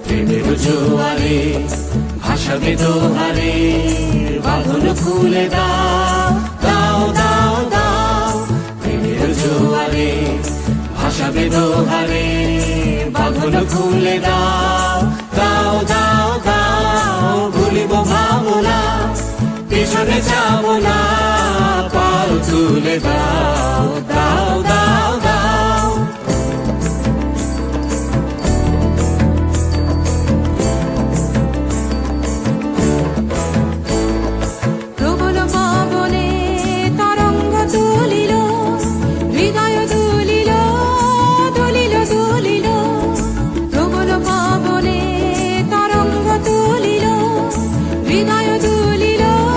প্রেমের জোয়ারে ভাসাবে দোহারে, বাঁধন খুলে দাও দাও দাও দাও। প্রেমের জোয়ারে ভাসাবে দোহারে, বাঁধন খুলে দাও দাও দাও দাও। ভুলিব ভাবনা, পিছনে যাব না, পাল তুলে দাও দাও দাও।